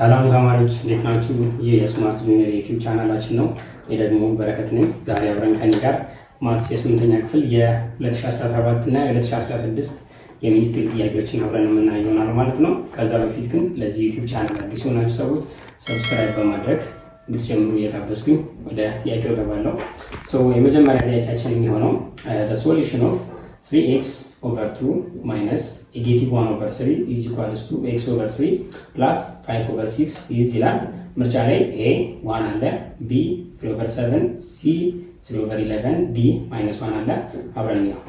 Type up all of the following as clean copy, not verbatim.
ሰላም ተማሪዎች እንዴት ናችሁ? ይህ የስማርት ጁኒየር ዩቲዩብ ቻናላችን ነው። እኔ ደግሞ በረከት ነኝ። ዛሬ አብረን ከኔ ጋር ማትስ የ8ኛ ክፍል የ2017 እና የ2016 የሚኒስትሪ ጥያቄዎችን አብረን የምናየው ይሆናል ማለት ነው። ከዛ በፊት ግን ለዚህ ዩቲዩብ ቻናል አዲስ የሆናችሁ ሰዎች ሰብስክራይብ በማድረግ እንድትጀምሩ እየጋበዝኩኝ ወደ ጥያቄው እገባለሁ። የመጀመሪያ ጥያቄያችን የሚሆነው the solution of 3x over 2 minus negative 1 over 3 is equals to x over 3 plus 5 over 6 is ይላል። ምርጫ ላይ a 1 አለ፣ b 3 over 7፣ c 3 over 11፣ d -1 አለ። አብረን ነው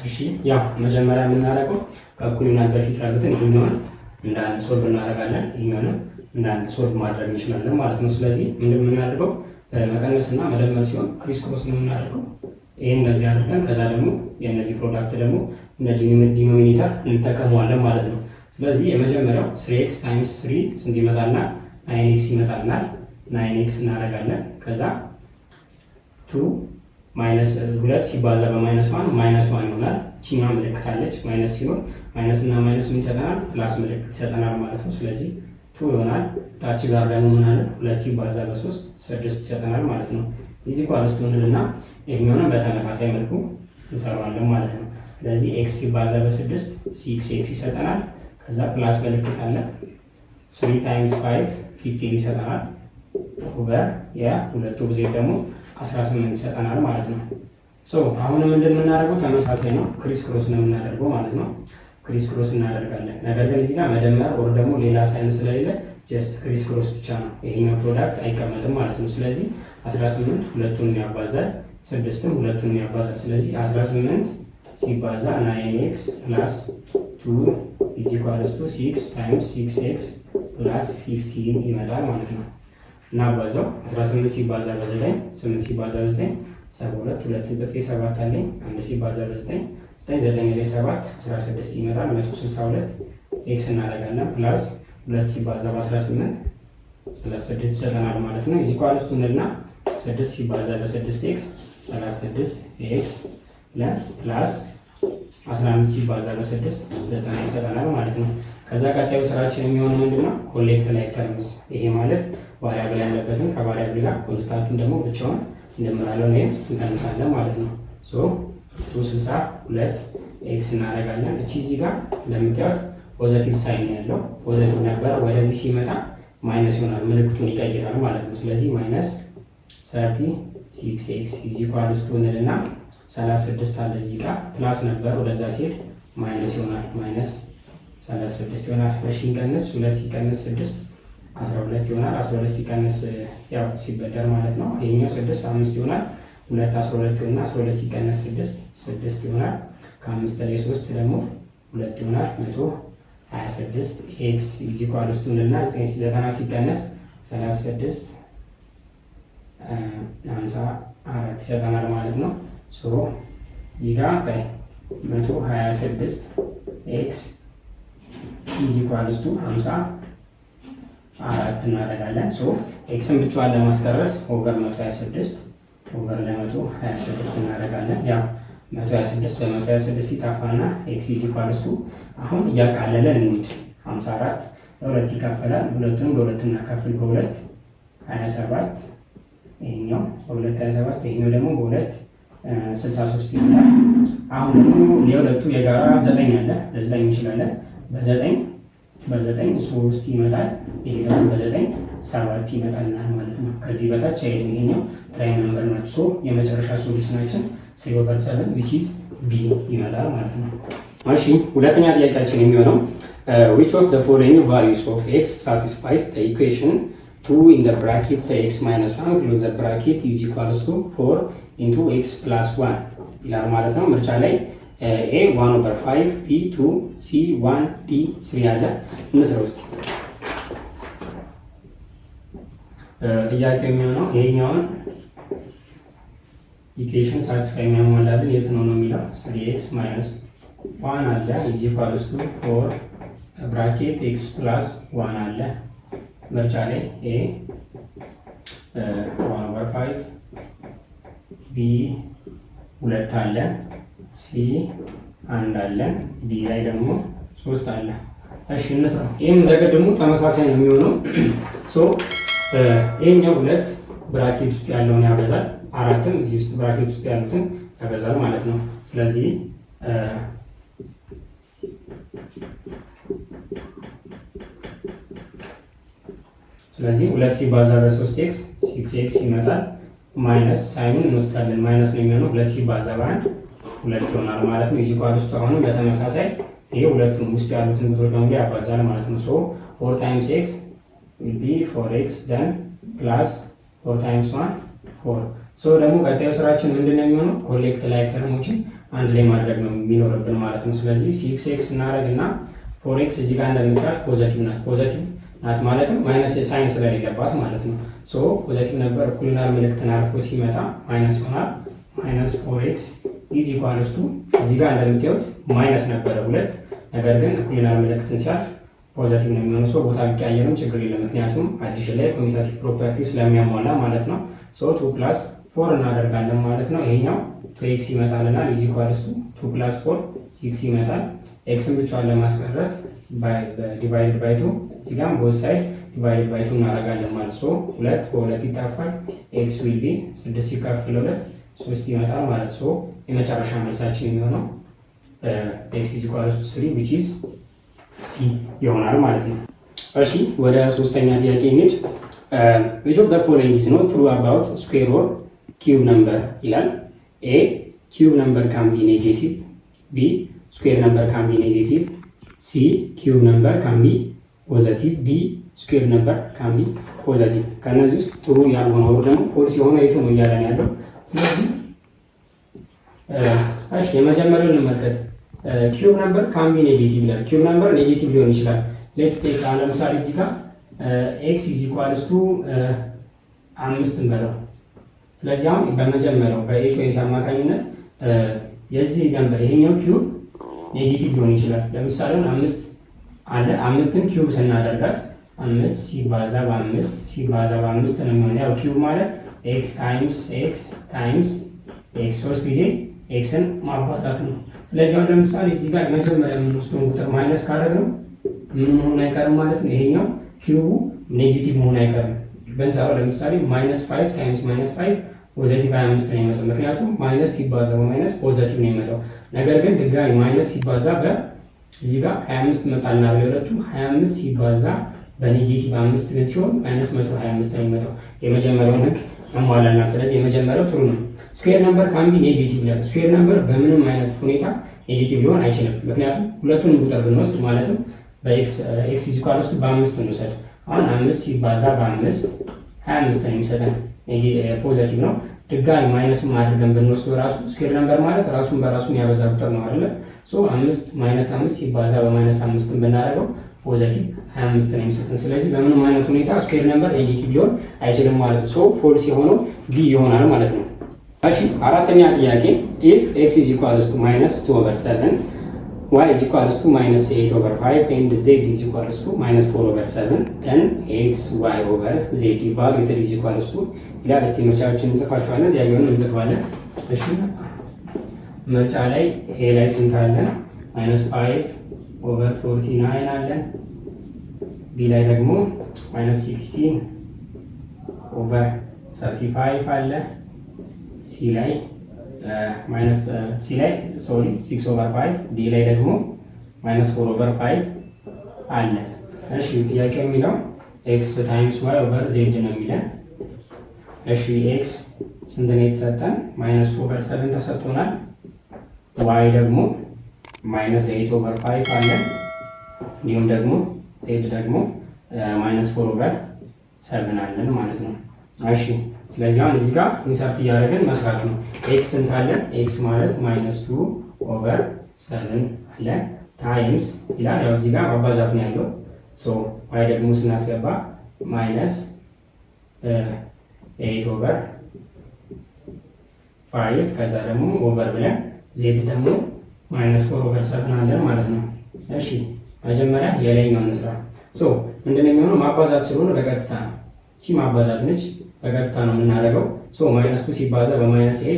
እሺ ያው መጀመሪያ የምናደርገው ከእኩልነት በፊት ያሉትን ይሄኛውን እንደ አንድ ሶልቭ እናደርጋለን። ይሄኛውን እንደ አንድ ሶልቭ ማድረግ እንችላለን ማለት ነው። ስለዚህ ምንድን የምናደርገው መቀነስና መደመር ሲሆን ክሪስ ክሮስ ነው የምናደርገው። ይሄን እንደዚህ አድርገን ከዛ ደግሞ የነዚህ ፕሮዳክት ደግሞ እንደ ዲኖሚኔተር እንጠቀመዋለን ማለት ነው። ስለዚህ የመጀመሪያው 3x ታይምስ 3 ስንት ይመጣልና 9x ይመጣልናል። 9x እናደርጋለን። ከዛ 2 ማይነስ 2 ሲባዛ በማይነስ 1 ማይነስ 1 ይሆናል። እቺኛው ምልክት አለች ማይነስ ሲሆን ማይነስ እና ማይነስ ምን ይሰጠናል? ፕላስ ምልክት ይሰጠናል ማለት ነው። ስለዚህ 2 ይሆናል። ታች ጋር ደግሞ ምን አለ? 2 ሲባዛ በ3 6 ይሰጠናል ማለት ነው። እዚህ ኳስ ትሆንልና ይሄኛውን በተመሳሳይ መልኩ እንሰራዋለን ማለት ነው። ስለዚህ x ሲባዛ በ6 6x ይሰጠናል። ከዛ ፕላስ ምልክት አለ 3 ታይምስ 5 15 ይሰጠናል። ኦቨር ሁለቱ ጊዜ ደግሞ 18 ይሰጠናል ማለት ነው። አሁንም እንደምናደርገው ተመሳሳይ ነው። ክሪስ ክሮስ ነው የምናደርገው ማለት ነው። ክሪስ ክሮስ እናደርጋለን። ነገር ግን እዚህ ጋር መደመር ወር ደግሞ ሌላ ሳይን ስለሌለ ጀስት ክሪስ ክሮስ ብቻ ነው። ይሄኛው ፕሮዳክት አይቀመጥም ማለት ነው። ስለዚህ 18 ሁለቱንም ያባዛል፣ 6ም ሁለቱንም ያባዛል። ስለዚህ 18 ሲባዛ 9x ፕላስ 2 is equals to 6 times 6x ፕላስ 15 ይመጣል ማለት ነው። እናባዛው 18 ሲባዛ በ9 8 ሲባዛ በ9 72 2 ጽፌ 7 አለኝ 1 ሲባዛ በ9 9 9 ላይ 7 16 ይመጣል 162 ኤክስ እናደርጋለን ፕላስ 2 ሲባዛ በ18 36 ይሰጠናል ማለት ነው። እዚህ ኳል ውስጥና 6 ሲባዛ በ6 ኤክስ 36 ኤክስ ፕላስ 15 ሲባዛ በ6 9 ይሰጠናል ማለት ነው። ከዛ ቀጣዩ ስራችን የሚሆነው ምንድነው? ኮሌክት ላይክ ተርምስ። ይሄ ማለት ቫሪያብል ያለበትን ከቫሪያብል ጋር ኮንስታንቱን ደግሞ ብቻውን እንደምራለን ወይም እንቀንሳለን ማለት ነው። 262 ኤክስ እናደርጋለን። እቺ እዚህ ጋር እንደምታዩት ፖዚቲቭ ሳይን ያለው ፖዚቲቭ ነበር፣ ወደዚህ ሲመጣ ማይነስ ይሆናል፣ ምልክቱን ይቀይራል ማለት ነው። ስለዚህ ማይነስ 36 ኤክስ ኢኳልስ ቱ እንልና 36 አለ እዚህ ጋር ፕላስ ነበር፣ ወደዛ ሲሄድ ማይነስ ይሆናል፣ ማይነስ 36 ይሆናል። እሺ እንቀንስ 2 ሲቀንስ 6 12 ይሆናል። 12 ሲቀንስ ያው ሲበደር ማለት ነው። ይሄኛው 6 5 ይሆናል። 2 12 ይሆናል። 12 ሲቀንስ 6 6 ይሆናል። ከ5 ላይ 3 ደግሞ 2 ይሆናል። 126 ኤክስ ኢኳልስ ቱ እና 990 ሲቀንስ 36 54 ይሰጠናል ማለት ነው። እዚህ ጋር 126 ኤክስ ኢኳልስ ቱ 54 እናደርጋለን። ኤክስን ብቻዋን ለማስቀረት ኦቨር 126 ኦቨር ለ126 እናደርጋለን። ያው 126 በ126 ይጣፋና ኤክስ ኢኳልስ ቱ አሁን እያቃለለን እንሂድ። 54 ለሁለት ይካፈላል። ሁለቱንም በሁለት እናካፍል በ2 27 ይሄኛው በ2 27 ይሄኛው ደግሞ በ2 63 ይመጣል። አሁን ደግሞ የሁለቱ የጋራ 9 አለ ለዘጠኝ እንችላለን። በ9 3 ይመጣል። ይሄ ደግሞ በ9 7 ይመጣልናል ማለት ነው። ከዚህ በታች አይደለም፣ ይሄኛው ፕራይም ነምበር ነው። የመጨረሻ ሶሉሽናችን 3/7 which is b ይመጣል ማለት ነው። እሺ ሁለተኛ ጥያቄያችን የሚሆነው which of the following values of x satisfies the equation 2 in the bracket say x minus 1 close the bracket is equals to 4 into x plus 1 ይላል ማለት ነው። ምርጫ ላይ a 1/5 b 2 c 1 d 3 አለ። እንስራ ውስጥ ጥያቄው የሚሆነው ይሄኛውን ኢኩዌሽን ሳቲስፋይ የሚያሟላልን የት ነው የሚለው 3x 1 አለ ኢዝ ኢኳልስ ቱ 4 ብራኬት ኤክስ ፕላስ 1 አለ ምርጫ ላይ ኤ 1/5 ቢ 2 አለ ሲ 1 አለ ዲ ላይ ደግሞ 3 አለ። እሺ እንስራ። ይሄም ዘገድሙ ተመሳሳይ ነው የሚሆነው። ሶ ይሄኛው 2 ብራኬት ውስጥ ያለውን ያበዛል፣ 4ም እዚህ ውስጥ ብራኬት ውስጥ ያሉትን ያበዛል ማለት ነው። ስለዚህ ስለዚህ 2 ሲባዛ በ3x 6x ይመጣል። ማይነስ ሳይኑን እንወስዳለን። ማይነስ ነው የሚሆነው 2 ሲባዛ በ1 2 ይሆናል ማለት ነው። እዚህ ኳል ውስጥ አሁንም በተመሳሳይ ይሄ ሁለቱም ውስጥ ያሉትን ቁጥሮች በሙሉ ያባዛል ማለት ነው። ሶ 4 ታይምስ x will be 4x then plus 4 times 1 4። ሶ ደግሞ ቀጣዩ ስራችን ምንድነው የሚሆነው? ኮሌክት ላይክ ተርሞችን አንድ ላይ ማድረግ ነው የሚኖርብን ማለት ነው። ስለዚህ 6x እናደርግና 4x እዚህ ጋር እንደምታዩት ፖዚቲቭ ናት። ፖዚቲቭ ናት ማለትም ማይነስ ሳይን ስለሌለባት ማለት ነው። ሶ ፖዚቲቭ ነበር እኩልናል ምልክትን አልፎ ሲመጣ ማይነስ ይሆናል። ማይነስ 4x ኢዝ ኢኳልስ ቱ እዚህ ጋር እንደምታዩት ማይነስ ነበረ 2 ነገር ግን እኩልናል ምልክትን ሲያልፍ ፖዚቲቭ ነው የሚሆነው። ሶ ቦታ ቢቀያየርም ችግር የለም ምክንያቱም አዲሽን ላይ ኮሚታቲቭ ፕሮፐርቲ ስለሚያሟላ ማለት ነው። ሶ 2 ፕላስ 4 እናደርጋለን ማለት ነው። ይሄኛው 2x ይመጣልናል ኢዝ ኢኳልስ ቱ 2 ፕላስ 4 6 ይመጣል። ኤክስን ብቻዋን ለማስቀረት ዲቫይድ ባይ 2 እዚህ ጋር ቦዝ ሳይድ ዲቫይድ ባይ 2 እናደርጋለን ማለት ሶ 2 በ2 ይጣፋል። ኤክስ ዊል ቢ 6 ሲካፈል 2 3 ይመጣል ማለት ሶ የመጨረሻ መልሳችን የሚሆነው ኤክስ ኢዝ ኢኳልስ ቱ 3 which is ፒ ይሆናል ማለት ነው። እሺ ወደ ሶስተኛ ጥያቄ እንሂድ። which of the following is not true about square or cube number ይላል። ኤ cube number can be negative, ቢ square number can be negative, ሲ cube number can be positive, ዲ square number can be positive። ከነዚህ ውስጥ ትሩ ያልሆነው ወር ደግሞ ፎልስ የሆነ የቱ ነው እያለን ያለው። ስለዚህ እሺ የመጀመሪያውን እንመልከት። ኪዩብ ነምበር ካን ቢ ኔጌቲቭ ይላል። ኪዩብ ነምበር ኔጌቲቭ ሊሆን ይችላል። ሌትስ ቴክ ለምሳሌ እዚህ ጋር ኤክስ ኢዝ ኢኳልስ ቱ 5 እንበለው። ስለዚህ አሁን በመጀመሪያው በኤ ቾይስ አማካኝነት የዚህ ነምበር ይሄኛው ኪዩብ ኔጌቲቭ ሊሆን ይችላል። ለምሳሌ 5 አለ 5ን ኪዩብ ስናደርጋት 5 ሲባዛ በ5 ሲባዛ በ5 ነው የሚሆነው። ያው ኪዩብ ማለት ኤክስ ታይምስ ኤክስ ታይምስ ኤክስ 3 ጊዜ ኤክስን ማባዛት ነው። ስለዚህ አሁን ለምሳሌ እዚህ ጋር መጀመሪያ የምንወስደውን ቁጥር ማይነስ ካደረግነው ምን መሆን አይቀርም ማለት ነው። ይሄኛው ኪዩቡ ኔጌቲቭ መሆን አይቀርም። በንሳው ለምሳሌ -5 ታይምስ -5 ፖዚቲቭ 25 ነው የሚመጣው። ምክንያቱም ማይነስ ሲባዛ በማይነስ ፖዚቲቭ ነው የሚመጣው። ነገር ግን ድጋሚ ማይነስ ሲባዛ በዚህ ጋር 25 መጣና ለሁለቱ 25 ሲባዛ በኔጌቲቭ 5 ግን ሲሆን -125 ነው የሚመጣው። የመጀመሪያውን ህግ ያሟላናል። ስለዚህ የመጀመሪያው ትሩ ነው። ስኩዌር ነምበር ካን ቢ ኔጌቲቭ ይላል። ስኩዌር ነምበር በምንም አይነት ሁኔታ ኔጌቲቭ ሊሆን አይችልም። ምክንያቱም ሁለቱንም ቁጥር ብንወስድ ማለትም በኤክስ ኢዝ ኢኳልስ ቱ በ5 እንውሰድ። አሁን 5 ሲባዛ በ5 25 ነው የሚሰጠን ፖዚቲቭ ነው። ድጋሚ ማይነስም አድርገን ብንወስድ ራሱ ስኩዌር ነምበር ማለት ራሱን በራሱ የሚያበዛ ቁጥር ነው አይደለ? ሶ 5 ሲባዛ በ5 ብናደርገው ፖዚቲቭ 25 ነው የሚሰጠን። ስለዚህ በምንም አይነት ሁኔታ ስኩዌር ነምበር ኔጌቲቭ ሊሆን አይችልም ማለት ነው። ሶ ፎልስ የሆነው ቢ ይሆናል ማለት ነው። እሺ አራተኛ ጥያቄ if x is equals to -2/7 y is equals to -8/5 and z is equals to -4/7 then x y over z evaluated is equals to ይላል። እስቲ ምርጫዎችን እንጽፋቸዋለን፣ ጥያቄውን እንጽፋለን። እሺ ምርጫ ላይ ኤ ላይ ስንት አለ? -5/49 አለ። ቢ ላይ ደግሞ -16/35 አለ። ሲ ላይ 6/5 ዲ ላይ ደግሞ -4/5 አለ። እሺ ጥያቄው የሚለው ኤክስ ታይምስ ዋይ ኦቨር ዜድ ነው የሚለን። እሺ ኤክስ ስንት ነው የተሰጠን? -4/7 ተሰጥቶናል። ዋይ ደግሞ -8/5 አለ። እንዲሁም ደግሞ ዜድ ደግሞ -4/7 አለን ማለት ነው። እሺ ስለዚህ አሁን እዚህ ጋር ኢንሰርት እያደረግን መስራት ነው። ኤክስ ስንት አለ? ኤክስ ማለት -2/7 አለ ታይምስ ይላል። ያው እዚህ ጋር ማባዛት ነው ያለው። ሶ ዋይ ደግሞ ስናስገባ -8/5 ከዛ ደግሞ ኦቨር ብለን ዜድ ደግሞ -4/7 አለን ማለት ነው። እሺ መጀመሪያ የላይኛውን እንስራ። ምንድነው የሚሆነው? ማባዛት ስለሆነ በቀጥታ ነው። እቺ ማባዛት ነች፣ በቀጥታ ነው የምናደርገው። -2 ሲባዛ በ-8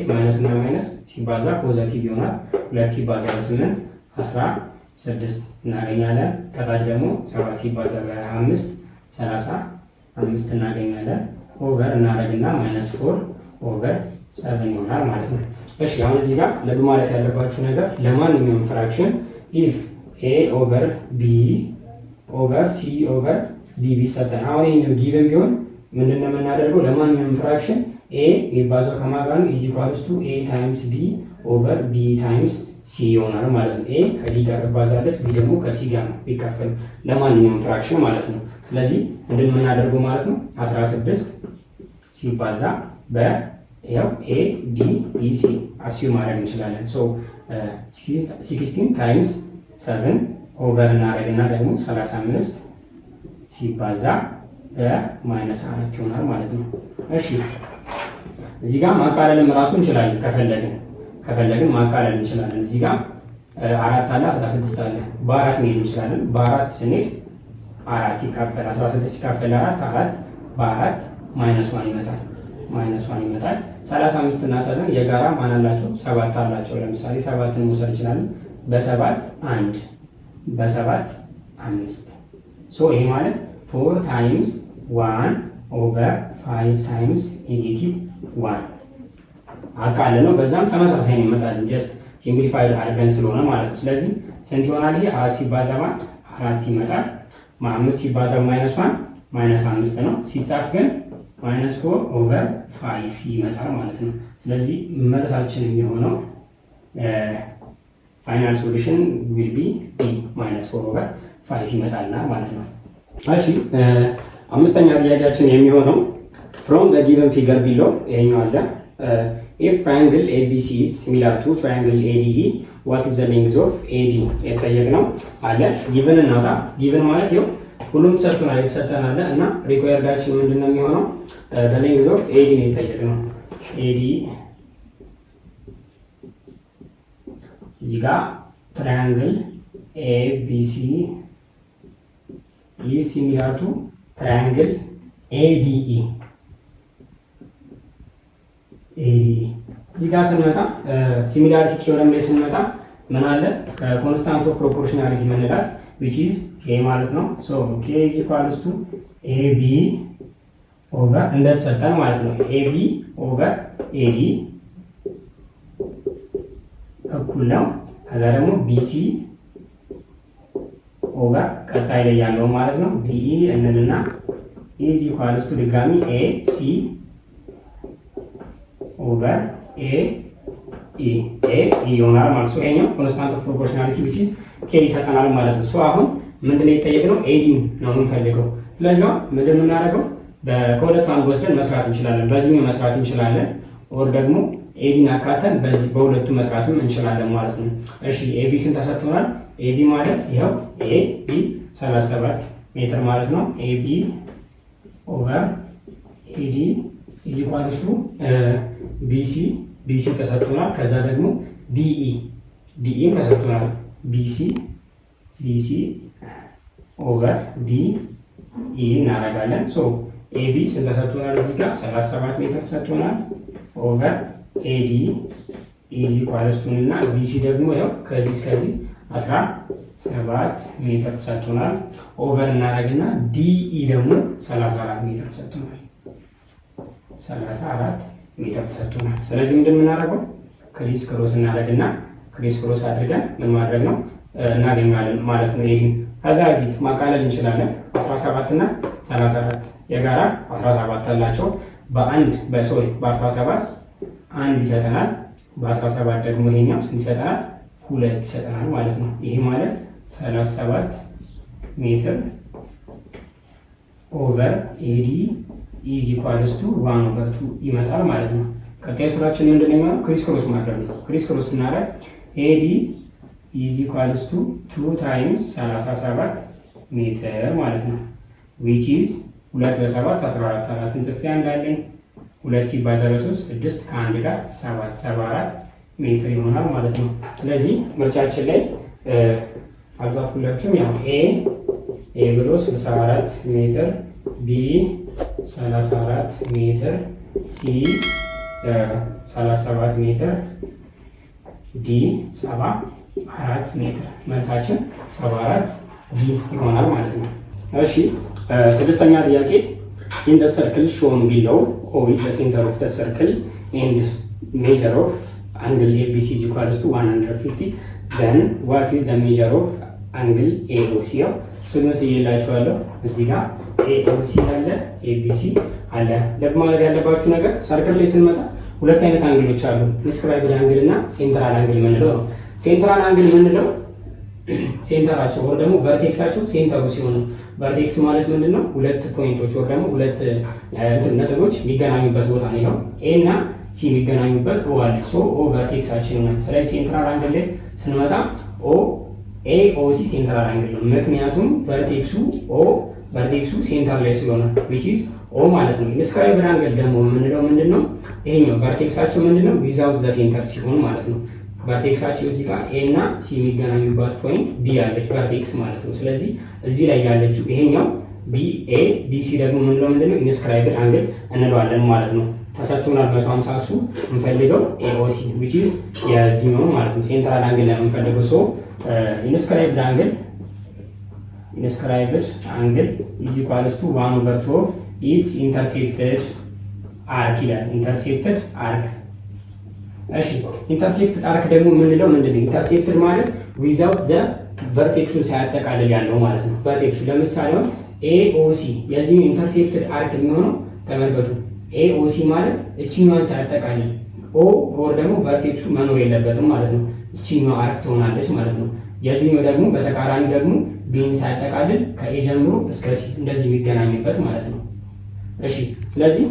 ማይነስ እና ማይነስ ሲባዛ ፖዘቲቭ ይሆናል። 2 ሲባዛ በ8 16 እናገኛለን። ከታች ደግሞ 7 ሲባዛ በ5 35 እናገኛለን። ኦቨር እናደርግና -4/7 ይሆናል ማለት ነው። እሺ አሁን እዚህ ጋር ልብ ማለት ያለባችሁ ነገር ለማንኛውም ፍራክሽን ኢፍ ኤ ኦቨር ቢ ኦቨር ሲ ኦቨር ዲ ቢሰጠን፣ አሁን ይሄኛው ጊቨን ቢሆን ምንድነው የምናደርገው? ለማንኛውም ፍራክሽን ኤ የሚባዛው ከማን ጋር ነው? ኢዝ ኢኳልስ ቱ ኤ ታይምስ ቢ ኦቨር ቢ ታይምስ ሲ ይሆናል ማለት ነው። ኤ ከዲ ጋር ትባዛለች፣ ቢ ደግሞ ከሲ ጋር ነው ቢካፈል ለማንኛውም ፍራክሽን ማለት ነው። ስለዚህ ምንድን የምናደርገው ማለት ነው 16 ሲባዛ በያው ኤ ዲ ኢ ሲ አስዩም ማድረግ እንችላለን። 16 ታይምስ 7 ኦቨር እናደርግና ደግሞ 35 ሲባዛ በ-4 ይሆናል ማለት ነው። እሺ እዚህ ጋር ማቃለልም ራሱ እንችላለን ከፈለግን ማቃለል እንችላለን። እዚህ ጋር 4 አለ 16 አለ፣ በ4 መሄድ እንችላለን። በ4 ስንሄድ 4 ሲካፈል 16 ሲካፈል 4 በ4 -1 ይመጣል። 35 እና 7 የጋራ ማን አላቸው? 7 አላቸው። ለምሳሌ 7ን መውሰድ እንችላለን። በ7 1 በ7 5 ይሄ ማለት 4 ታይምስ 1 ኦቨር 5 ታይምስ -1 አቃለ ነው። በዛም ተመሳሳይ ነው ይመጣል። ጀስት ሲምፕሊፋይድ አድርገን ስለሆነ ማለት ነው። ስለዚህ ስንት ይሆናል? ይሄ 4 ሲባዛ 4 ይመጣል። 5 ሲባዛ -1 -5 ነው። ሲጻፍ ግን -4/5 ይመጣል ማለት ነው። ስለዚህ መልሳችን የሚሆነው ፋይናል ሶሉሽን ዊል ቢ ቢ -4/5 ይመጣልና ማለት ነው። እሺ አምስተኛ ጥያቄያችን የሚሆነው from the given figure below ይሄኛው አለ if triangle ABC is similar to triangle ADE what is the length of AD የተጠየቅነው አለ። given እናውጣ። given ማለት ይኸው ሁሉም ተሰጥቶናል የተሰጠናል እና ሪኳየርዳችን ምንድነው የሚሆነው the length of AD ነው የተጠየቅነው። AD እዚህ ጋር triangle ABC is similar to triangle ADE እዚህ ጋር ስንመጣ ሲሚላሪቲ ቲዮረም ላይ ስንመጣ ምን አለ? ኮንስታንት ኦፍ ፕሮፖርሽናሊቲ መነዳት which is k ማለት ነው። k is equals to AB over እንደተሰጠን ማለት ነው። AB over AD እኩል ነው። ከዛ ደግሞ BC over ቀጣይ ላይ ያለው ማለት ነው BE እንልና is equals to ድጋሚ AC ኦቨር ኤ ይሆናል ማለት ነው። ይሄኛው ኮንስታንት ኦፍ ፕሮፖርሽናሊቲ which is k ይሰጠናል ማለት ነው። አሁን ምንድነው የጠየቅነው? ኤዲን ነው የምንፈልገው። ስለዚህ ምንድን ነው የምናደርገው? ከሁለት አንዱ ወስደን መስራት እንችላለን። በዚህኛው መስራት እንችላለን፣ ኦር ደግሞ ኤዲን አካተን በዚህ በሁለቱ መስራትም እንችላለን ማለት ነው። እሺ ኤቢ ስንት ተሰጥቶናል? ኤቢ ማለት ይሄው ኤቢ 37 ሜትር ማለት ነው። ኤቢ ኦቨር ኤዲ ኢዝ ኢኳልስ ቱ ቢሲ ተሰጥቶናል። ከዛ ደግሞ ዲኢም ተሰጥቶናል። ቢሲ ኦቨር ዲኢ እናደርጋለን። ኤቢ ስንት ተሰጥቶናል? እዚህ ጋር 37 ሜትር ተሰጥቶናል። ኦቨር ኤዲ ኢዝ ኢኳልስ ቱ እና ቢሲ ደግሞ ያው ከዚህ እስከዚህ 17 ሜትር ተሰጥቶናል። ኦቨር እናደርግና ዲኢ ደግሞ 34 ሜትር ተሰጥቶናል። 34 ሜትር ተሰጥቶናል። ስለዚህ እንደምናደርገው ክሪስ ክሮስ እናደርግና ክሪስ ክሮስ አድርገን ምን ማድረግ ነው እናገኛለን ማለት ነው። ይሄን ከዛ በፊት ማቃለል እንችላለን። 17 እና 34 የጋራ 17 አላቸው። በ17 1 ይሰጠናል። በ17 ደግሞ ይሄኛው ስንት ይሰጠናል? 2 ይሰጠናል ማለት ነው። ይሄ ማለት 37 ሜትር ኦቨር ኤዲ ኢዝ ኢኳልስ ቱ 1/2 ይመጣል ማለት ነው። ቀጣይ ስራችን ምንድነው የሚሆነው? ክሪስ ክሮስ ማድረግ ነው። ክሪስ ክሮስ ስናደርግ ኤዲ ኢዝ ኢኳልስ ቱ 2 ታይምስ 37 ሜትር ማለት ነው። which is 2 ለ7 14 4 ጽፌ እንዳለኝ 2 ሲባዛ በ3 6 ከ1 ጋር 7 74 ሜትር ይሆናል ማለት ነው። ስለዚህ ምርጫችን ላይ አልጻፍኩላችሁም። ያው ኤ ብሎ 64 ሜትር፣ ቢ 34 ሜትር፣ ሲ 37 ሜትር፣ ዲ 74 ሜትር። መልሳችን 74 ዲ ይሆናል ማለት ነው። እሺ ስድስተኛ ጥያቄ in the circle shown below O is the center of the circle and measure of angle ABC is equals to 150, then what is the measure of angle AOC? ሶሉሽን ይላችኋለሁ። እዚህ ጋር AOC አለ ABC አለ። ደግሞ ማለት ያለባችሁ ነገር ሰርክል ላይ ስንመጣ ሁለት አይነት አንግሎች አሉ። ኢንስክራይብድ አንግል እና ሴንትራል አንግል የምንለው ነው። ሴንትራል አንግል የምንለው ሴንተራቸው ወር ደግሞ ቨርቴክሳቸው ሴንተሩ ሲሆን ነው። ቨርቴክስ ማለት ምንድነው? ሁለት ፖይንቶች ወር ደግሞ ሁለት ነጥቦች የሚገናኙበት ቦታ ነው። ይሄው ኤ እና ሲ የሚገናኙበት ኦ አለ። ሶ ኦ ቨርቴክሳችን ነው። ስለዚህ ሴንትራል አንግል ላይ ስንመጣ ኦ ኤ ኦ ሲ ሴንትራል አንግል ነው። ምክንያቱም ቨርቴክሱ ሴንተር ላይ ስለሆነ which is ኦ ማለት ነው። ኢንስክራይብድ አንግል ደግሞ የምንለው ምንድነው? ይሄኛው ቨርቴክሳቸው ምንድነው? ዊዛውት ዘ ሴንተር ሲሆን ማለት ነው። ቨርቴክሳቸው እዚህ ጋር ኤ እና ሲ የሚገናኙባት ፖይንት ቢ ያለች ቨርቴክስ ማለት ነው። ስለዚህ እዚህ ላይ ያለችው ይሄኛው ቢ ኤ ቢ ሲ ደግሞ ምንለው ምንድነው? ኢንስክራይብድ አንግል እንለዋለን ማለት ነው። ተሰጥቶናል 150 እሱ የምንፈልገው ኤኦሲ which is የዚህኛው ማለት ነው። ሴንትራል አንግል ላይ የምንፈልገው ሶ ኢንስክራይብድ አንግል is equals to 1/2 of its intercepted arc ይላል። ኢንተርሴፕትድ አርክ። እሺ ኢንተርሴፕትድ አርክ ደግሞ የምንለው ምንድነው? ኢንተርሴፕትድ ማለት ዊዛውት ዘ ቨርቴክሱን ሳያጠቃልል ያለው ማለት ነው። ቨርቴክሱ ለምሳሌ ኤኦሲ የዚህ ኢንተርሴፕትድ አርክ የሚሆነው ተመልከቱ። ኤኦሲ ማለት እቺኛዋን ሳያጠቃልል ኦ ኦር ደግሞ ቨርቴክሱ መኖር የለበትም ማለት ነው። እቺኛዋ አርክ ትሆናለች ማለት ነው። የዚህኛው ደግሞ በተቃራኒ ደግሞ ቢን ሳያጠቃልል ከኤ ጀምሮ እስከ ሲ እንደዚህ የሚገናኝበት ማለት ነው። እሺ ስለዚህ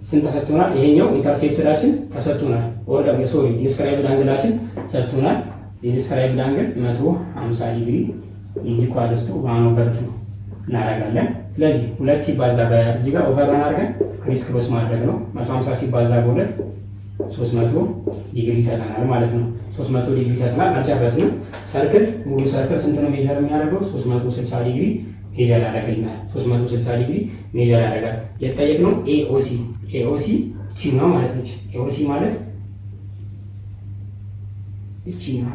ስንት ተሰጥቶናል? ይሄኛው ኢንተርሴፕትዳችን ተሰጥቶናል። ኦር ደግሞ ሶሪ ኢንስክራይብድ አንግላችን ተሰጥቶናል። ኢንስክራይብድ አንግል 150 ዲግሪ ኢዝ ኢኳልስ ቱ 1/2 እናደርጋለን። ስለዚህ ሁለት ሲባዛ በዚህ ጋር ኦቨር አድርገን ክሪስ ክሮስ ማድረግ ነው። 150 ሲባዛ በሁለት 300 ዲግሪ ይሰጠናል ማለት ነው። 300 ዲግሪ ይሰጠናል። አልጨረስንም። ሰርክል ሙሉ ሰርክል ስንት ነው ሜጀር የሚያደርገው? 360 ዲግሪ ሜጀር ያደርግልናል። 360 ዲግሪ ሜጀር ያደርጋል። የተጠየቅነው ኤኦሲ እቺኛው ማለት ነች። ኤኦሲ ማለት እቺኛው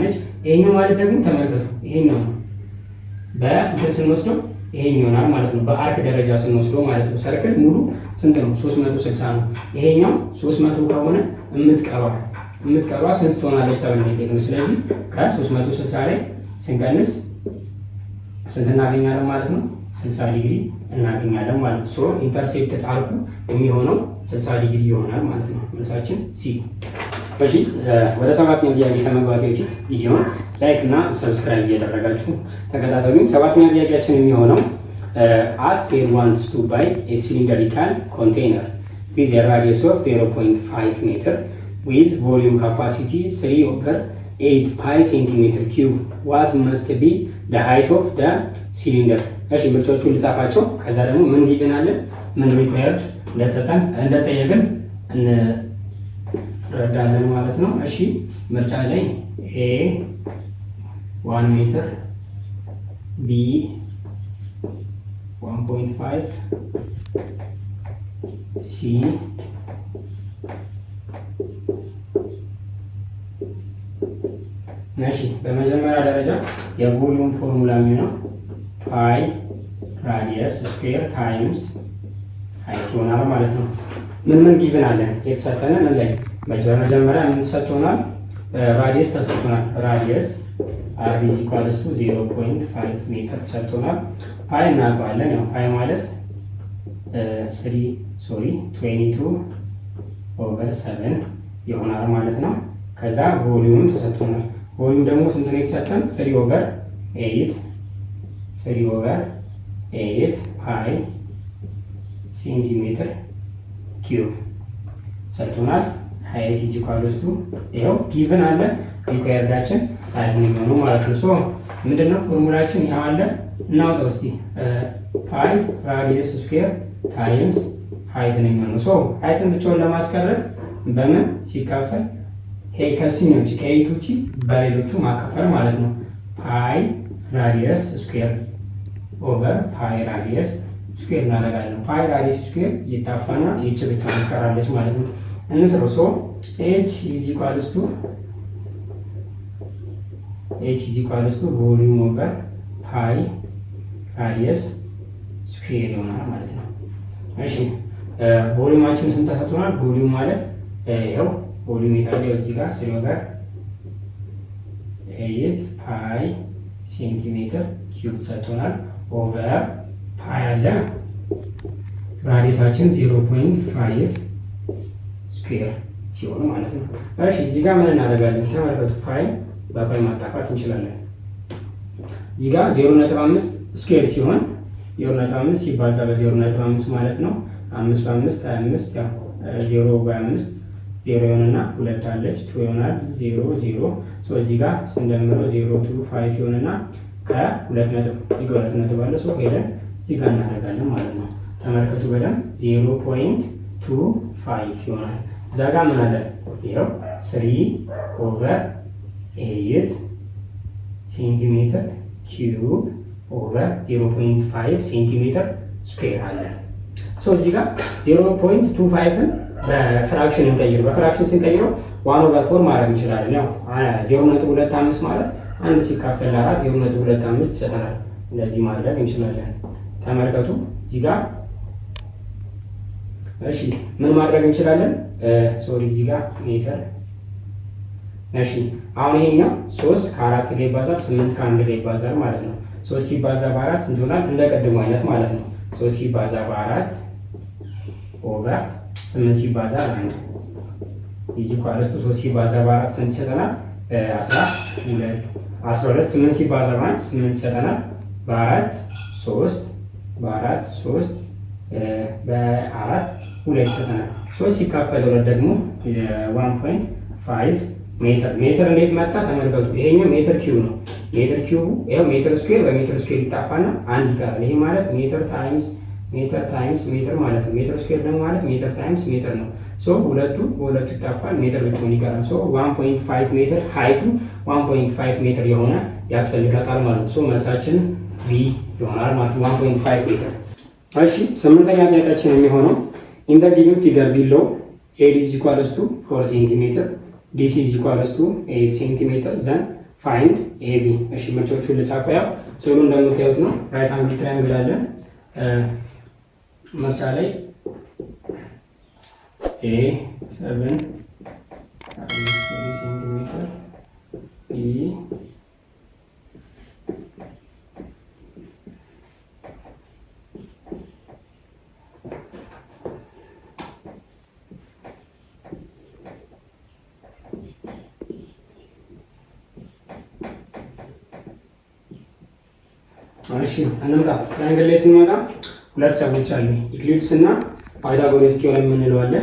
ነች። ይሄኛው ማለት ደግሞ ተመልከቱ ይሄኛው ነው። በእንትን ስንወስደው ይሄኛው ይሆናል ማለት ነው። በአርክ ደረጃ ስንወስደው ማለት ነው። ሰርክል ሙሉ ስንት ነው? 360 ነው። ይሄኛው 300 ከሆነ የምትቀባ ስንት ትሆናለች ተብለን የጠየቅነው። ስለዚህ ከ360 ላይ ስንቀንስ ስንት እናገኛለን ማለት ነው? 60 ዲግሪ እናገኛለን ማለት ነው። ሶ ኢንተርሴፕትድ አርኩ የሚሆነው 60 ዲግሪ ይሆናል ማለት ነው። መልሳችን ሲ። እሺ ወደ ሰባተኛው ጥያቄ ከመግባቴ በፊት ቪዲዮን ላይክ እና ሰብስክራይብ እያደረጋችሁ ተከታተሉኝ። ሰባተኛው ጥያቄያችን የሚሆነው አስቴር ዋንትስ ቱ ባይ ኤ ሲሊንደሪካል ኮንቴይነር ዊዝ ኤ ራዲየስ ኦፍ 0.5 ሜትር ዊዝ ቮሊዩም ካፓሲቲ 3/8 ፓይ ሴንቲሜትር ኪዩብ ዋት መስት ቢ ዘ ሃይት ኦፍ ዘ ሲሊንደር። እሺ ምርጫዎቹን ልጻፋቸው። ከዛ ደግሞ ምን ጊቨናለን ምን ሪኳየርድ እንደተሰጠን እንደጠየቅን እንረዳለን ማለት ነው። እሺ ምርጫ ላይ ኤ 1 ሜትር፣ ቢ 1.5፣ ሲ እሺ በመጀመሪያ ደረጃ የቮሊዩም ፎርሙላ የሚሆነው ፓይ ራዲየስ ስኩዌር ታይምስ ሃይት ይሆናል ማለት ነው። ምን ጊቭን አለን የተሰጠነ ምን ላይ መጀመሪያ ምን ተሰጥቶናል? ራዲየስ ተሰጥቶናል። ራዲየስ አር ኢዝ ኢኳልስ ቱ 0.5 ሜትር ተሰጥቶናል። ፓይ እናውቀዋለን። ያው ፓይ ማለት 22/7 ይሆናል ማለት ነው። ከዛ ቮሊዩም ተሰጥቶናል። ቮሊዩም ደግሞ ስንት ነው የተሰጠን? 3/8 ፓይ ሴንቲሜትር ኪዩብ ሰጥቶናል። ሃይት ኢዝ ኢኳልስ ቱ ይሄው ጊቭን አለ ሪኳየርዳችን ሃይት ነው የሚሆነው ማለት ነው። ሶ ምንድነው ፎርሙላችን? ያው አለ እናውጣው እስቲ ፓይ ራዲየስ ስኩዌር ታይምስ ሃይት ነው የሚሆነው። ሶ ሃይትን ብቻውን ለማስቀረት በምን ሲካፈል ከሲኞች ከኤቶች በሌሎቹ ማካፈል ማለት ነው። ፓይ ራዲየስ ስኩዌር ኦቨር ፓይ ራዲየስ ስኩዌር እናደርጋለን። ፓይ ራዲየስ ስኩዌር ይጣፋና ይህች ብቻ ትቀራለች ማለት ነው። እንስራው። ሶ ኤች ኢዝ ኢኳልስ ቱ ቮሊዩም ኦቨር ፓይ ራዲየስ ስኩዌር ይሆናል ማለት ነው። እሺ ቮሊዩማችን ስንት ተሰጥቶናል? ቮሊዩም ማለት ይኸው ቮሊዩም የታለው እዚህ ጋር 3/8 ፓይ ሴንቲሜትር ኪዩብ ሰጥቶናል። ኦቨር ፓይ አለ ራዲየሳችን 0.5 ስኩዌር ሲሆን ማለት ነው። እሺ እዚህ ጋር ምን እናደርጋለን? ተመልከቱ። ፓይ በፓይ ማጣፋት እንችላለን። እዚህ ጋር 0.5 ስኩዌር ሲሆን 0.5 ሲባዛ በ0.5 ማለት ነው 5 በ5 25 ያው 0/5 0 ይሆንና 2 አለች 2 ይሆናል 0 0 ሶ እዚህ ጋር ስንደምረው 0 2 5 ይሆንና ከ2 ነጥብ እዚህ ጋር 2 ነጥብ አለ። ሶ ሄደን እዚህ ጋር እናደርጋለን ማለት ነው። ተመልከቱ በደንብ 0.25 ይሆናል። እዛ ጋር ምን አለ? ይሄው 3/8 ሴንቲሜትር ኪዩብ ኦቨር 0.5 ሴንቲሜትር ስኩዌር አለ። ሶ እዚህ ጋር 0.25ን በፍራክሽን እንቀይር። በፍራክሽን ስንቀይረው 1/4 ማድረግ እንችላለን። ያው 0.25 ማለት 1 ሲካፈል 4 0.25 ይሰጠናል። እንደዚህ ማድረግ እንችላለን። ተመልከቱ እዚህ ጋር እሺ ምን ማድረግ እንችላለን? ሶሪ እዚህ ጋር ሜትር። እሺ አሁን ይሄኛው 3 ከ4 ጋር ይባዛል 8 ከ1 ጋር ይባዛል ማለት ነው። 3 ሲባዛ በ4 ስንት ይሆናል? እንደ ቀድሞ አይነት ማለት ነው። 3 ሲባዛ በ4 ኦቨር 8 ሲባዛ 1 ኢዝ ኢኳልስ ቱ 3 ሲባዛ በ4 ስንት ይሰጠናል? 12 8 ሲባዛ በ1 8 ይሰጠናል። በ4 3 በ4 3 በ4 2 ይሰጠናል። 3 ሲካፈል 2 ደግሞ 1.5 ሜትር። ሜትር እንዴት መጣ? ተመልከቱ። ይሄኛው ሜትር ኪዩብ ነው። ሜትር ኪዩቡ ይሄው ሜትር ስኩዌር በሜትር ስኩዌር ይጣፋና አንድ ይቀራል። ይሄ ማለት ሜትር ታይምስ ሜትር ማለት ነው። ሜትር ስኩዌር ደግሞ ማለት ሜትር ታይምስ ሜትር ነው። ሶ ሁለቱ ይጣፋል፣ ሜትር ብቻውን ይቀራል። ሶ 1.5 ሜትር ሃይቱ 1.5 ሜትር የሆነ ያስፈልጋታል ማለት ነው። ሶ መልሳችን ቢ ይሆናል ማለት ነው 1.5 ሜትር። እሺ ስምንተኛ ጥያቄያችን የሚሆነው ኢን ዘ ጊቨን ፊገር ቢሎ ኤዲ ኢዝ ኢኳልስ ቱ 4 ሴንቲሜትር ዲሲ ኢዝ ኢኳልስ ቱ 8 ሴንቲሜትር ዘን ፋይንድ ኤቢ። እሺ ምርጫዎቹን ልጻፍ። ያው ስዕሉ እንደምታዩት ነው። ራይት አንግል ትራያንግል አለ ምርጫ ላይ ኤ 7 ሴንቲሜትር ቢ እሺ እንምጣ። ትራያንግል ላይ ስንመጣ ሁለት ሰዎች አሉ፣ ኢክሊፕስ እና ፓይታጎረስ ቲዮረም የምንለው አለ።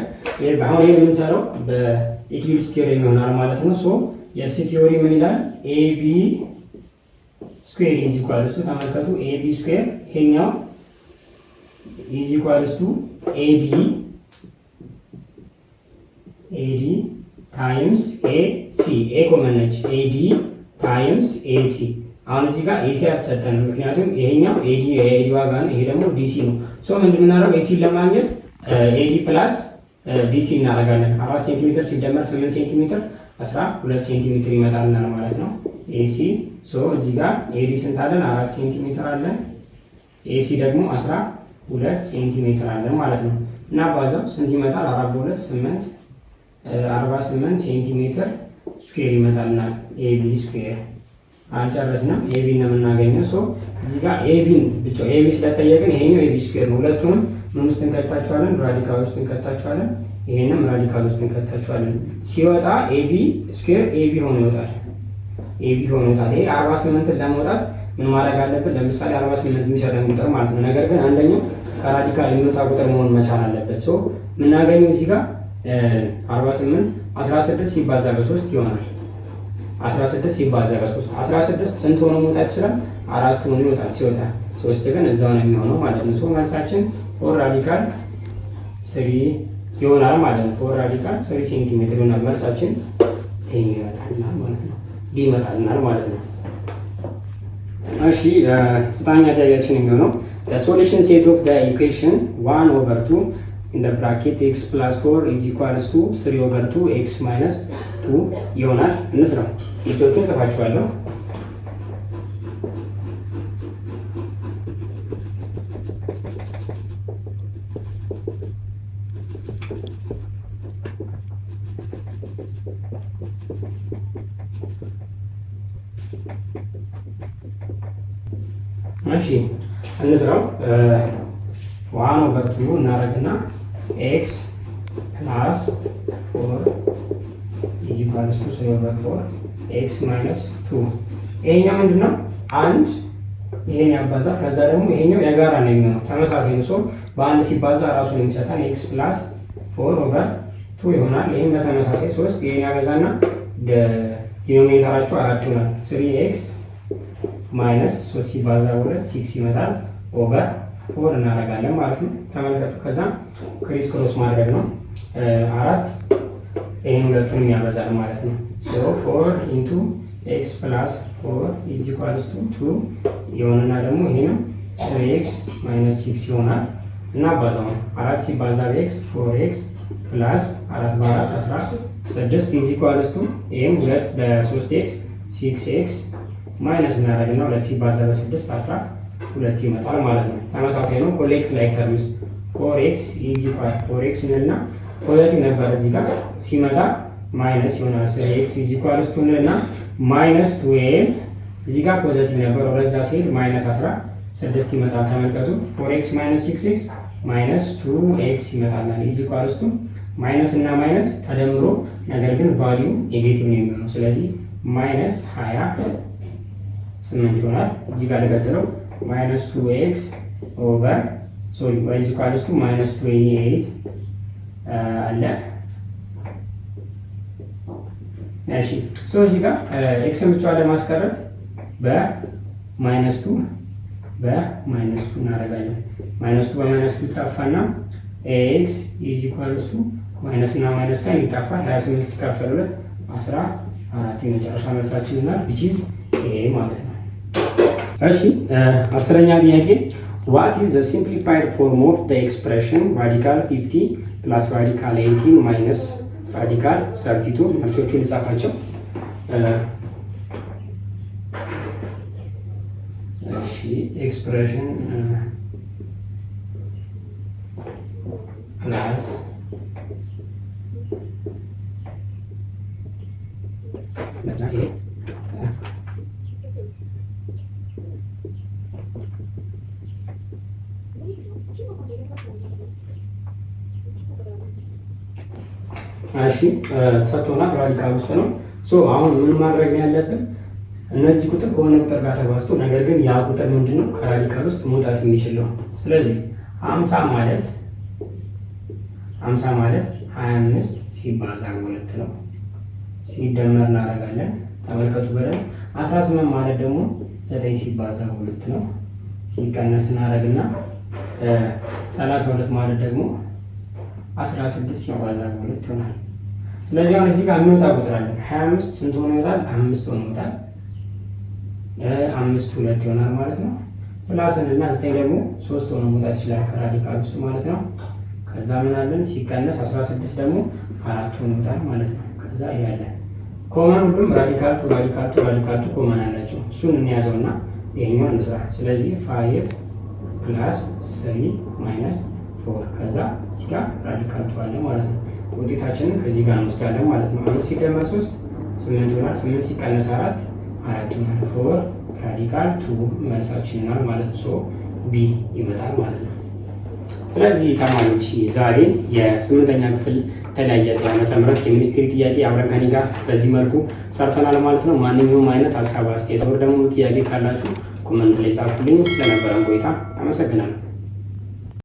አሁን ይሄን የምንሰራው በኢክሊፕስ ቲዮረም ይሆናል ማለት ነው። ሶ የስ ቲዮሪ ምን ይላል? ኤቢ ስኩዌር ኢዝ ኢኳልስ ቱ ተመልከቱ፣ ኤቢ ስኩዌር ይሄኛው ኢዝ ኢኳልስ ቱ ኤዲ ታይምስ ኤሲ። ኤ ኮመን ነች። ኤዲ ታይምስ ኤሲ። አሁን እዚህ ጋር ኤሲ አትሰጠንም፣ ምክንያቱም ይሄኛው ኤዲ ዋጋ ነው፣ ይሄ ደግሞ ዲሲ ነው። ሶ ምንድን የምናደርገው ኤሲ ለማግኘት ኤዲ ፕላስ ዲሲ እናደርጋለን። 4 ሴንቲሜትር ሲደመር 8 ሴንቲሜትር 12 ሴንቲሜትር ይመጣልናል ማለት ነው ኤሲ። ሶ እዚህ ጋር ኤዲ ስንት አለን? 4 ሴንቲሜትር አለን። ኤሲ ደግሞ 12 ሴንቲሜትር አለን ማለት ነው። እና ባዛው ስንት ይመጣል? 4 በ2 8 48 ሴንቲሜትር ስኩዌር ይመጣልናል። ኤቢ ስኩዌር አልጨረስንም። ኤቢን ነው የምናገኘው። ሶ እዚህ ጋር ኤቢን ብቻ ኤቢ ስለጠየቅን ይሄኛው ኤቢ ስኩዌር ነው። ሁለቱንም ምን ውስጥ እንከታቸዋለን? ራዲካል ውስጥ እንከታቸዋለን። ይሄንም ራዲካል ውስጥ እንከታቸዋለን። ሲወጣ ኤቢ ስኩዌር ኤቢ ሆኖ ይወጣል። ኤቢ ሆኖ ይወጣል። ይሄ 48ን ለመውጣት ምን ማድረግ አለብን? ለምሳሌ 48 የሚሰጠን ቁጥር ማለት ነው። ነገር ግን አንደኛው ከራዲካል የሚወጣ ቁጥር መሆን መቻል አለበት። ሶ የምናገኘው እዚህ ጋር 48 16 ሲባዛ በ3 ይሆናል። 16 ሲባዛ በ3 16 ስንት ሆኖ መውጣት ይችላል? 4 ሆኖ ይወጣል። ሲወጣ 3 ግን እዛው ነው የሚሆነው ማለት ነው። ሶ መልሳችን ፎር ራዲካል 3 ይሆናል ማለት ነው። 4 ራዲካል 3 ሴንቲሜትር ይሆናል። መልሳችን ይሄ ይመጣልናል ማለት ነው። ቢ ይመጣልናል ማለት ነው። እሺ 9ኛ ጥያቄያችን የሚሆነው the solution set of the equation 1/2 in the bracket x plus 4 is equals to 3/2 x minus 2 ይሆናል። እንስራው። ልጆቹን ጽፋችኋለሁ። እሺ እንስራው። 1/2 እናደርግና x plus 4 is equals to 3/4 x minus 2 ይሄኛው ምንድነው? አንድ ይሄን ያባዛ ከዛ ደግሞ ይሄኛው የጋራ ነው የሚሆነው ተመሳሳይ ነው። በአንድ ሲባዛ ራሱ የሚሰጠን x plus 4/2 ይሆናል። ይሄን በተመሳሳይ 3 ይሄን ያበዛና ዲኖሚኔተራቸው 4 ይሆናል። 3x ማይነስ 3 ሲባዛ 2 6 ይመጣል። ኦቨር 4 እናደርጋለን ማለት ነው። ተመልከቱ። ከዛ ክሪስ ክሮስ ማድረግ ነው። 4 ይሄን ሁለቱንም ያበዛል ማለት ነው። 4 ኢንቱ x ፕላስ 4 ኢዝ ኢኳልስ ቱ 2 ይሆንና ደግሞ ይሄንም 3x ማይነስ 6 ይሆናል እና ባዛው 4 ሲባዛ በx 4x ፕላስ 4 በ4 16 ኢዝ ኢኳልስ ቱ ይሄም 2 በ3x 6x ማይነስ እናደርግና 2 ሲባዛ በ6 12 ይመጣል ማለት ነው። ተመሳሳይ ነው። ኮሌክት ላይክ ተርምስ 4x ኢዝ ኢኳል 4x እንልና ፖዚቲቭ ነበር እዚህ ጋር ሲመጣ ማይነስ ይሆናል። 3x ኢዝ ኢኳልስ ቱ እንልና ማይነስ 12 እዚህ ጋር ፖዚቲቭ ነበር ወደዛ ሲሄድ ማይነስ 16 ይመጣል። ተመልከቱ 4x ማይነስ 6x ማይነስ 2x ይመጣል። ኢዝ ኢኳልስ ቱ ማይነስ እና ማይነስ ተደምሮ ነገር ግን ቫልዩ ኔጌቲቭ ነው የሚሆነው። ስለዚህ ማይነስ 28 ይሆናል። እዚህ ጋር ለቀጥለው ማይነስ 2x ኦቨር ሶሪ ኢዝ ኢኳልስ ቱ ማይነስ 28 አለ። እሺ እዚህ ጋር ኤክስን ብቻዋን ለማስቀረት በማይነስ 2 እናደርጋለን። ማይነስ 2 በማይነስ 2 ይጣፋና x ኢዝ ኢኳልስ ቱ ማይነስ እና ማይነስ ሳይን ይጣፋል። 28 ሲካፈል 2 14 የመጨረሻ መልሳችን ይሆናል which is a ማለት ነው። እሺ 10ኛ ጥያቄ what is the simplified form of the expression radical 50 plus radical 18 minus radical 32 መልሶቹን ልጻፋቸው። እሺ ኤክስፕሬሽን ፕላስ እሺ ተሰጥቶናል። ራዲካል ውስጥ ነው። አሁን ምን ማድረግ ነው ያለብን? እነዚህ ቁጥር ከሆነ ቁጥር ጋር ተባዝቶ ነገር ግን ያ ቁጥር ምንድነው ከራዲካል ውስጥ መውጣት የሚችል ነው። ስለዚህ 50 ማለት 25 ሲባዛ 2 ነው። ሲደመር እናደርጋለን። ተመልከቱ በደንብ 18 ማለት ደግሞ 9 ሲባዛ 2 ነው። ሲቀነስ እናደርግና 32 ማለት ደግሞ 16 ሲባዛ 2 ይሆናል። ስለዚህ አሁን እዚህ ጋር የሚወጣ ቁጥር አለ። 25 ስንት ሆኖ ይወጣል? 5 ሆኖ ይወጣል። 5 2 ይሆናል ማለት ነው። ፕላስ እና 9 ደግሞ 3 ሆኖ መውጣት ይችላል ከራዲካል ውስጥ ማለት ነው። ከዛ ምን አለን? ሲቀነስ 16 ደግሞ 4 ሆኖ ይወጣል ማለት ነው። ከዛ ያለ ኮመን ሁሉም ራዲካል ቱ ኮመን አላቸው። እሱን እንያዘውና ይሄኛው እንስራ። ስለዚህ 5 ፕላስ 3 ማይነስ 4 ከዛ እዚህ ጋር ራዲካል ቱ አለ ማለት ነው። ውጤታችንን ከዚህ ጋር እንወስዳለን ማለት ነው። 5 ሲደመር 3 8 ይሆናል። 8 ሲቀነስ 4 ይሆናል። 4 ራዲካል ቱ መልሳችን ይሆናል ማለት ነው። ቢ ይመጣል ማለት ነው። ስለዚህ ተማሪዎች ዛሬ የ8ኛ ክፍል የተለያየ ዓመተ ምህረት የሚኒስትሪ ጥያቄ አብረን ከኔ ጋር በዚህ መልኩ ሰርተናል ማለት ነው። ማንኛውም አይነት ሀሳብ አስተያየት ወር ደግሞ ጥያቄ ካላችሁ ኮመንት ላይ ጻፉልኝ። ስለነበረን ቆይታ አመሰግናለሁ።